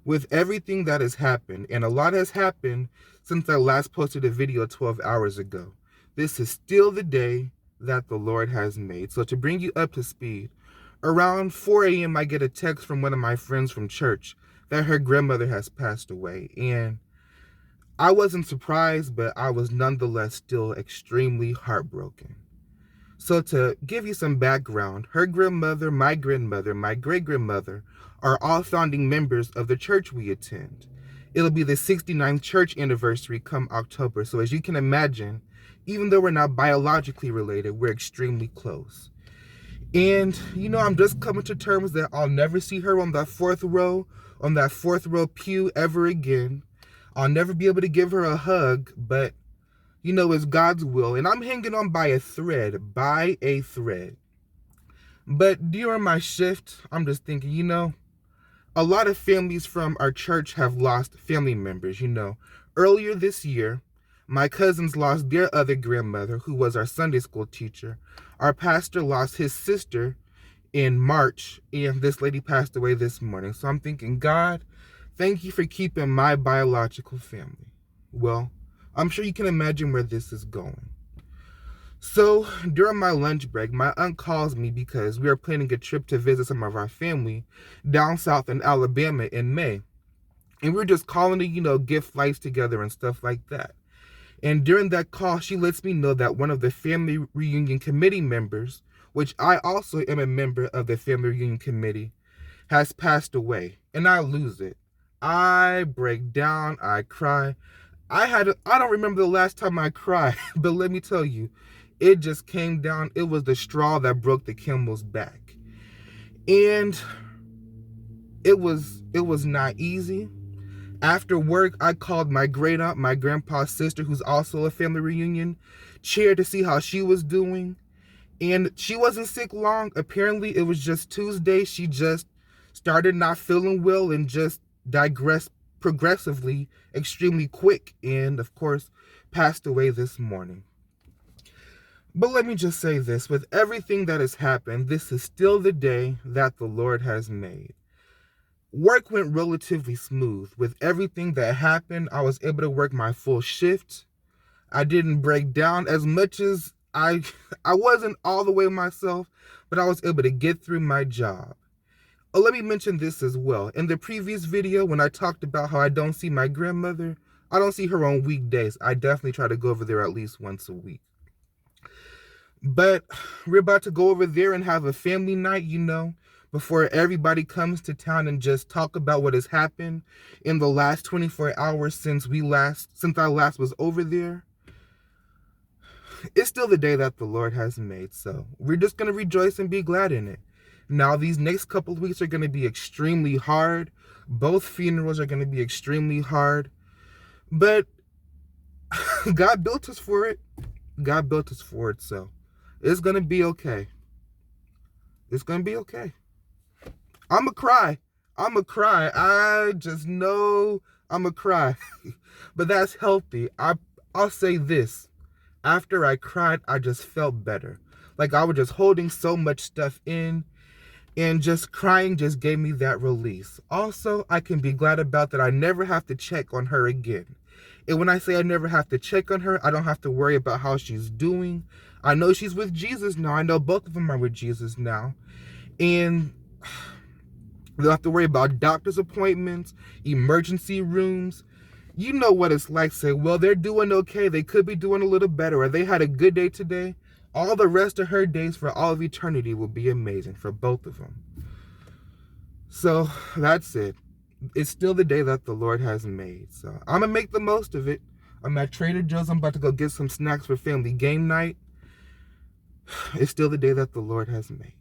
With everything that has happened, and a lot has happened since I last posted a video 12 hours ago, this is still the day that the Lord has made. So to bring you up to speed, around 4 a.m. I get a text from one of my friends from church that her grandmother has passed away. And I wasn't surprised, but I was nonetheless still extremely heartbroken. So to give you some background, her grandmother, my great-grandmother are all founding members of the church we attend. It'll be the 69th church anniversary come October. So as you can imagine, even though we're not biologically related, we're extremely close. And, I'm just coming to terms that I'll never see her on that fourth row pew ever again. I'll never be able to give her a hug, but it's God's will. And I'm hanging on by a thread. But during my shift, I'm just thinking, a lot of families from our church have lost family members, Earlier this year, my cousins lost their other grandmother, who was our Sunday school teacher. Our pastor lost his sister in March, and this lady passed away this morning. So I'm thinking, God, thank you for keeping my biological family. Well, I'm sure you can imagine where this is going. So during my lunch break, my aunt calls me because we are planning a trip to visit some of our family down south in Alabama in May. And we're just calling to, get flights together and stuff like that. And during that call, she lets me know that one of the family reunion committee members, which I also am a member of the family reunion committee, has passed away. And I lose it. I break down, I cry. I don't remember the last time I cried, but let me tell you, it just came down. It was the straw that broke the camel's back. And it was not easy. After work, I called my great aunt, my grandpa's sister, who's also a family reunion chair, to see how she was doing. And she wasn't sick long. Apparently, it was just Tuesday. She just started not feeling well and just digressed progressively, extremely quick, and of course, passed away this morning. But let me just say this, with everything that has happened, this is still the day that the Lord has made. Work went relatively smooth. With everything that happened, I was able to work my full shift. I didn't break down as much as I wasn't all the way myself, but I was able to get through my job. Let me mention this as well. In the previous video, when I talked about how I don't see my grandmother, I don't see her on weekdays. I definitely try to go over there at least once a week. But we're about to go over there and have a family night, before everybody comes to town and just talk about what has happened in the last 24 hours since I last was over there. It's still the day that the Lord has made, so we're just going to rejoice and be glad in it. Now, these next couple of weeks are going to be extremely hard. Both funerals are going to be extremely hard. But God built us for it. God built us for it, so it's going to be okay. It's going to be okay. I'm going to cry. I just know I'm going to cry. But that's healthy. I'll say this. After I cried, I just felt better. Like I was just holding so much stuff in. And just crying just gave me that release. Also, I can be glad about that I never have to check on her again. And when I say I never have to check on her, I don't have to worry about how she's doing. I know she's with Jesus now. I know both of them are with Jesus now. And we don't have to worry about doctor's appointments, emergency rooms. You know what it's like. Say, well, they're doing okay. They could be doing a little better. Or they had a good day today. All the rest of her days for all of eternity will be amazing for both of them. So that's it. It's still the day that the Lord has made. So I'm going to make the most of it. I'm at Trader Joe's. I'm about to go get some snacks for family game night. It's still the day that the Lord has made.